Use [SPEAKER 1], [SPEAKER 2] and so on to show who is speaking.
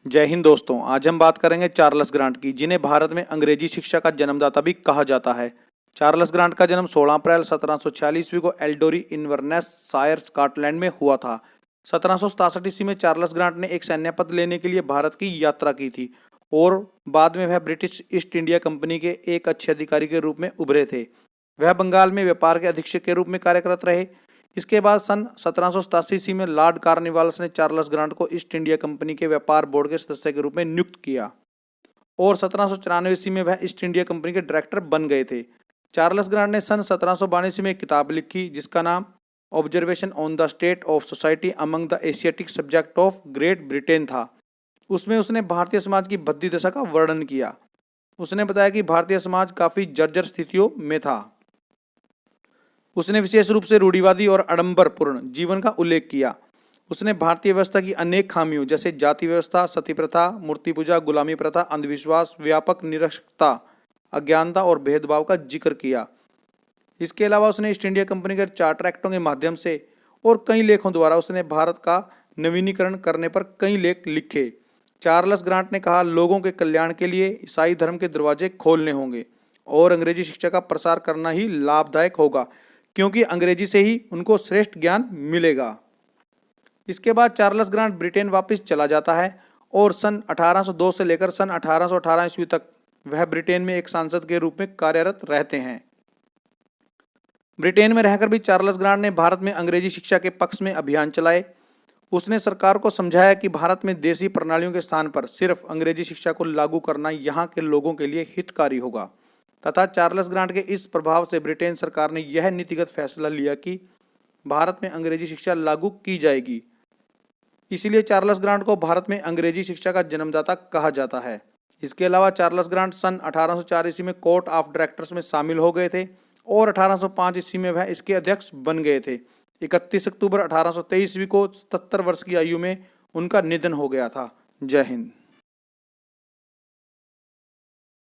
[SPEAKER 1] जय हिंद दोस्तों, आज हम बात करेंगे चार्ल्स ग्रांट की, जिन्हें भारत में अंग्रेजी शिक्षा का जन्मदाता भी कहा जाता है। चार्ल्स ग्रांट का जन्म 16 अप्रैल 1746 ईस्वी को एल्डोरी इन्वर्नेस शायर स्कॉटलैंड में हुआ था। 1767 ईस्वी में चार्ल्स ग्रांट ने एक सैन्य पद लेने के लिए भारत की यात्रा की थी और बाद में वह ब्रिटिश ईस्ट इंडिया कंपनी के एक अच्छे अधिकारी के रूप में उभरे थे। वह बंगाल में व्यापार के अधीक्षक के रूप में कार्यरत रहे। इसके बाद सन 1787 ईस्वी में लॉर्ड कार्नवालिस ने चार्ल्स ग्रांट को ईस्ट इंडिया कंपनी के व्यापार बोर्ड के सदस्य के रूप में नियुक्त किया और 1794 ईस्वी में वह ईस्ट इंडिया कंपनी के डायरेक्टर बन गए थे। चार्ल्स ग्रांट ने सन 1792 ईस्वी में एक किताब लिखी जिसका नाम observation on the state of society among the Asiatic subject of great Britain था। उसमें उसने भारतीय समाज की भद्दी दशा का वर्णन किया। उसने बताया कि भारतीय समाज काफी जर्जर स्थितियों में था। उसने विशेष रूप से रूढ़िवादी और आडंबरपूर्ण जीवन का उल्लेख किया। उसने भारतीय व्यवस्था की अनेक खामियों जैसे जाति व्यवस्था, सती प्रथा, मूर्ति पूजा, गुलामी प्रथा, अंधविश्वास, व्यापक निरक्षरता, अज्ञानता और भेदभाव का जिक्र किया। इसके अलावा उसने ईस्ट इंडिया कंपनी के चार्टर एक्टों के माध्यम से और कई लेखों द्वारा उसने भारत का नवीनीकरण करने पर कई लेख लिखे। चार्ल्स ग्रांट ने कहा, लोगों के कल्याण के लिए ईसाई धर्म के दरवाजे खोलने होंगे और अंग्रेजी शिक्षा का प्रसार करना ही लाभदायक होगा, क्योंकि अंग्रेजी से ही उनको श्रेष्ठ ज्ञान मिलेगा। इसके बाद चार्ल्स ग्रांट ब्रिटेन वापस चला जाता है और सन 1802 से लेकर सन 1818 ईस्वी तक वह ब्रिटेन में एक सांसद के रूप में कार्यरत रहते हैं। ब्रिटेन में रहकर भी चार्ल्स ग्रांट ने भारत में अंग्रेजी शिक्षा के पक्ष में अभियान चलाए। उसने सरकार को समझाया कि भारत में देसी प्रणालियों के स्थान पर सिर्फ अंग्रेजी शिक्षा को लागू करना यहाँ के लोगों के लिए हितकारी होगा तथा चार्ल्स ग्रांट के इस प्रभाव से ब्रिटेन सरकार ने यह नीतिगत फैसला लिया कि भारत में अंग्रेजी शिक्षा लागू की जाएगी। इसीलिए चार्ल्स ग्रांट को भारत में अंग्रेजी शिक्षा का जन्मदाता कहा जाता है। इसके अलावा चार्ल्स ग्रांट सन 1804 ईस्वी में कोर्ट ऑफ डायरेक्टर्स में शामिल हो गए थे और 1805 ईस्वी में वह इसके अध्यक्ष बन गए थे। 31 अक्टूबर 1823 ईस्वी को 77 वर्ष की आयु में उनका निधन हो गया था। जय हिंद।